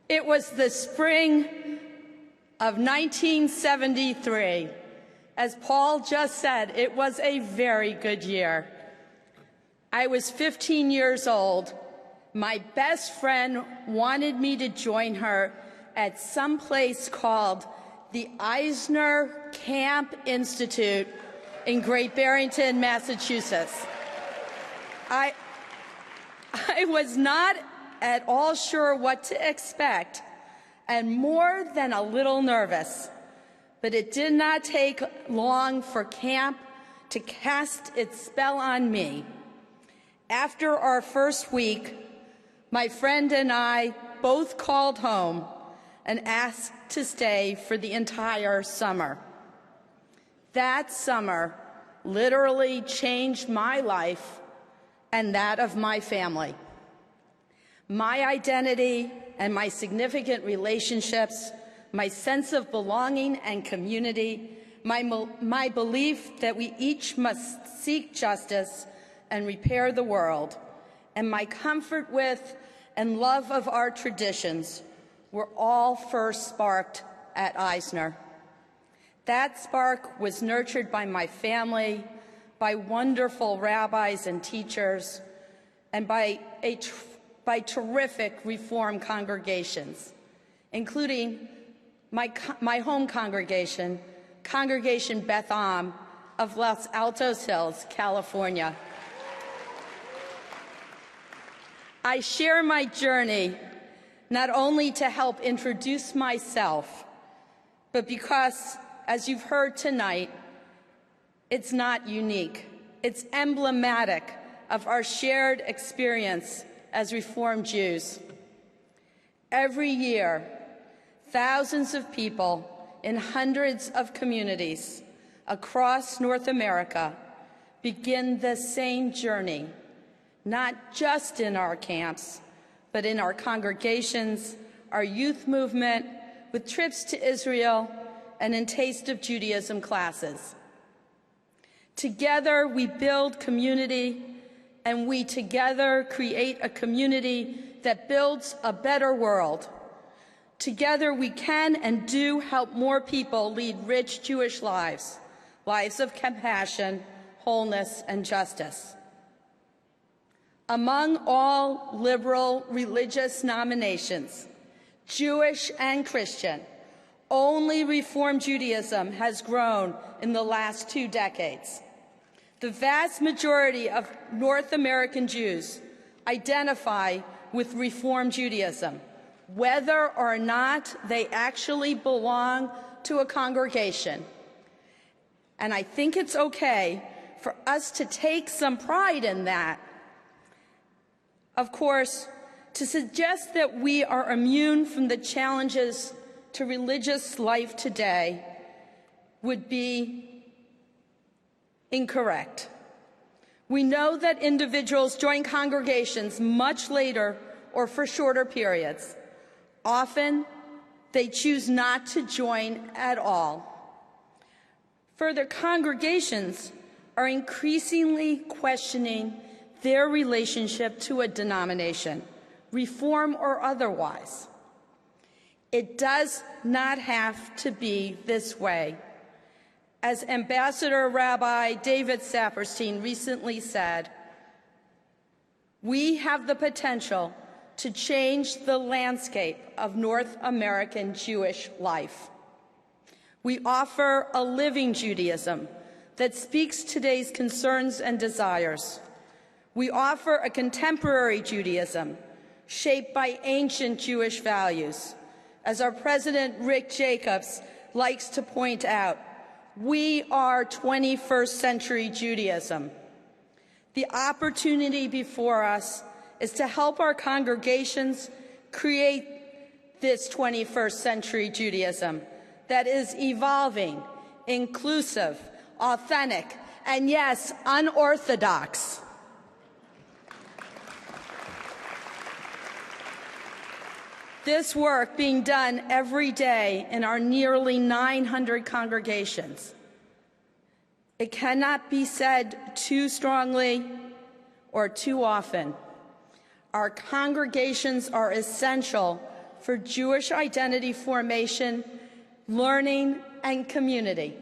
It was the spring of 1973. As Paul just said, it was a very good year. I was 15 years old. My best friend wanted me to join her at some place called the Eisner Camp Institute in Great Barrington, Massachusetts. I was not at all sure what to expect and more than a little nervous, but it did not take long for camp to cast its spell on me. After our first week, my friend and I both called home and asked to stay for the entire summer. That summer literally changed my life and that of my family. My identity and my significant relationships, my sense of belonging and community, my belief that we each must seek justice and repair the world, and my comfort with and love of our traditions were all first sparked at Eisner. That spark was nurtured by my family, by wonderful rabbis and teachers, and by terrific Reform congregations, including my home congregation, Congregation Beth Am of Los Altos Hills, California. I share my journey not only to help introduce myself, but because, as you've heard tonight, it's not unique. It's emblematic of our shared experience as Reform Jews. Every year, thousands of people in hundreds of communities across North America begin the same journey, not just in our camps, but in our congregations, our youth movement, with trips to Israel, and in Taste of Judaism classes. Together, we build community, and we together create a community that builds a better world. Together, we can and do help more people lead rich Jewish lives, lives of compassion, wholeness, and justice. Among all liberal religious denominations, Jewish and Christian, only Reform Judaism has grown in the last 2 decades. The vast majority of North American Jews identify with Reform Judaism, whether or not they actually belong to a congregation. And I think it's okay for us to take some pride in that. Of course, to suggest that we are immune from the challenges to religious life today would be incorrect. We know that individuals join congregations much later or for shorter periods. Often, they choose not to join at all. Further, congregations are increasingly questioning their relationship to a denomination, Reform or otherwise. It does not have to be this way. As Ambassador Rabbi David Saperstein recently said, we have the potential to change the landscape of North American Jewish life. We offer a living Judaism that speaks today's concerns and desires. We offer a contemporary Judaism shaped by ancient Jewish values. As our President Rick Jacobs likes to point out, we are 21st century Judaism. The opportunity before us is to help our congregations create this 21st century Judaism that is evolving, inclusive, authentic, and yes, unorthodox. This work being done every day in our nearly 900 congregations. It cannot be said too strongly or too often. Our congregations are essential for Jewish identity formation, learning, and community.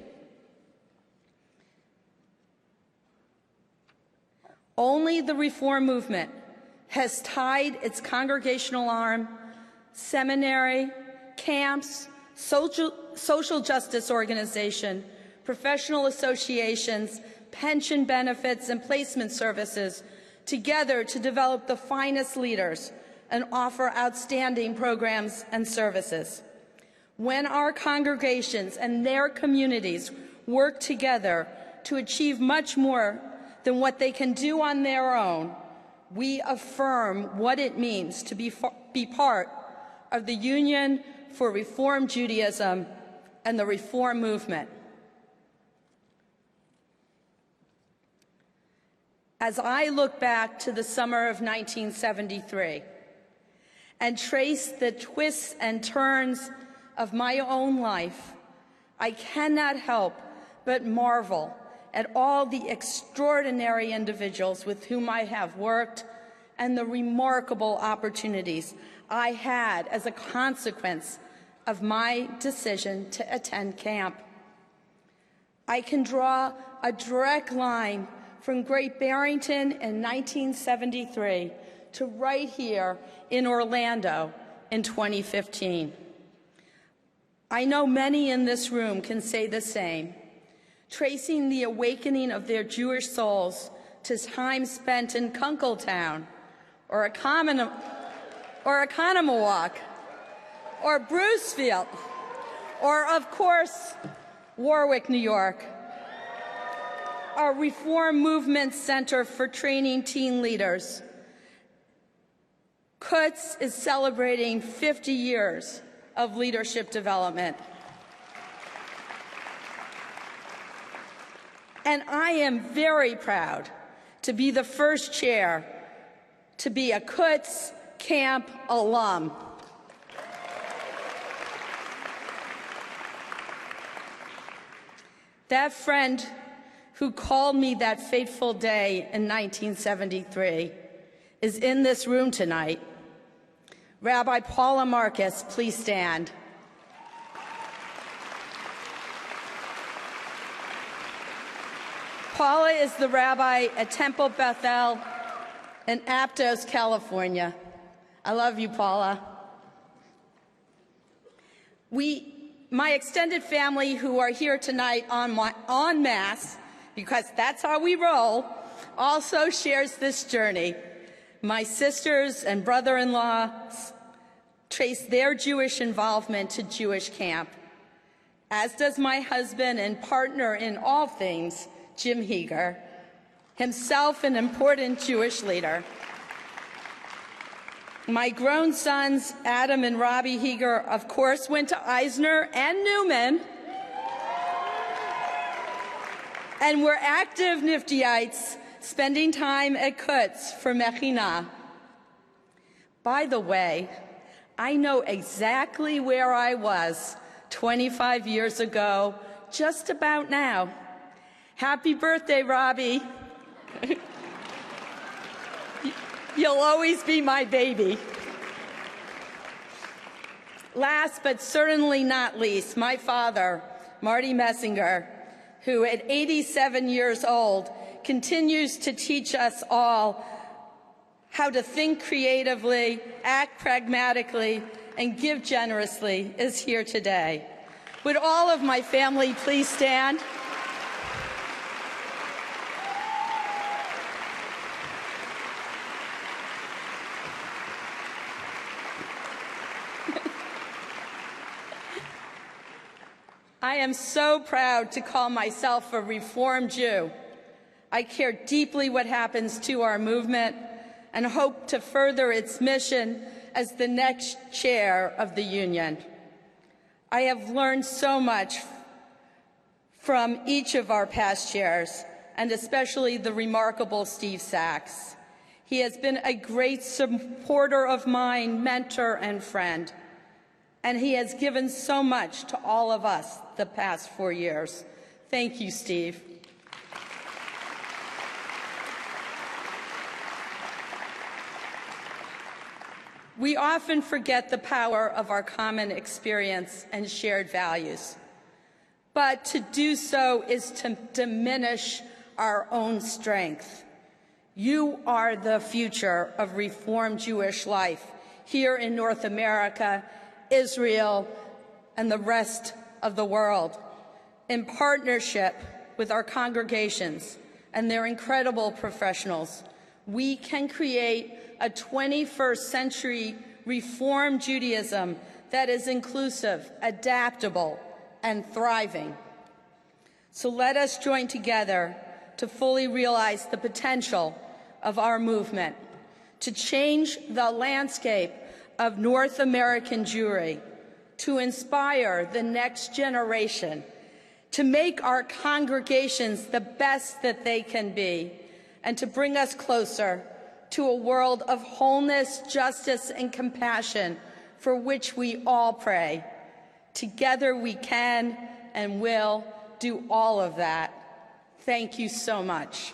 Only the Reform movement has tied its congregational arm, seminary, camps, social justice organization, professional associations, pension benefits, and placement services together to develop the finest leaders and offer outstanding programs and services. When our congregations and their communities work together to achieve much more than what they can do on their own, we affirm what it means to be part of the Union for Reform Judaism and the Reform movement. As I look back to the summer of 1973 and trace the twists and turns of my own life, I cannot help but marvel at all the extraordinary individuals with whom I have worked and the remarkable opportunities I had as a consequence of my decision to attend camp. I can draw a direct line from Great Barrington in 1973 to right here in Orlando in 2015. I know many in this room can say the same, tracing the awakening of their Jewish souls to time spent in Kunkletown, or Economowalk, or Brucefield, or, of course, Warwick, New York. Our Reform Movement Center for Training Teen Leaders. Kutz is celebrating 50 years of leadership development. And I am very proud to be the first chair to be a Kutz Camp alum. That friend who called me that fateful day in 1973 is in this room tonight. Rabbi Paula Marcus, please stand. Paula is the rabbi at Temple Bethel in Aptos, California. I love you, Paula. My extended family who are here tonight en masse, because that's how we roll, also shares this journey. My sisters and brother-in-law trace their Jewish involvement to Jewish camp, as does my husband and partner in all things, Jim Heger, himself an important Jewish leader. My grown sons, Adam and Robbie Heger, of course, went to Eisner and Newman, and were active Nifteites, spending time at Kutz for Mechinah. By the way, I know exactly where I was 25 years ago, just about now. Happy birthday, Robbie. You'll always be my baby. Last but certainly not least, my father, Marty Messinger, who at 87 years old continues to teach us all how to think creatively, act pragmatically, and give generously, is here today. Would all of my family please stand? I am so proud to call myself a Reform Jew. I care deeply what happens to our movement and hope to further its mission as the next chair of the Union. I have learned so much from each of our past chairs, and especially the remarkable Steve Sachs. He has been a great supporter of mine, mentor, and friend, and he has given so much to all of us the past 4 years. Thank you, Steve. We often forget the power of our common experience and shared values. But to do so is to diminish our own strength. You are the future of Reform Jewish life here in North America, Israel, and the rest of the world. In partnership with our congregations and their incredible professionals, we can create a 21st century Reform Judaism that is inclusive, adaptable, and thriving. So let us join together to fully realize the potential of our movement, to change the landscape of North American Jewry, to inspire the next generation, to make our congregations the best that they can be, and to bring us closer to a world of wholeness, justice, and compassion for which we all pray. Together we can and will do all of that. Thank you so much.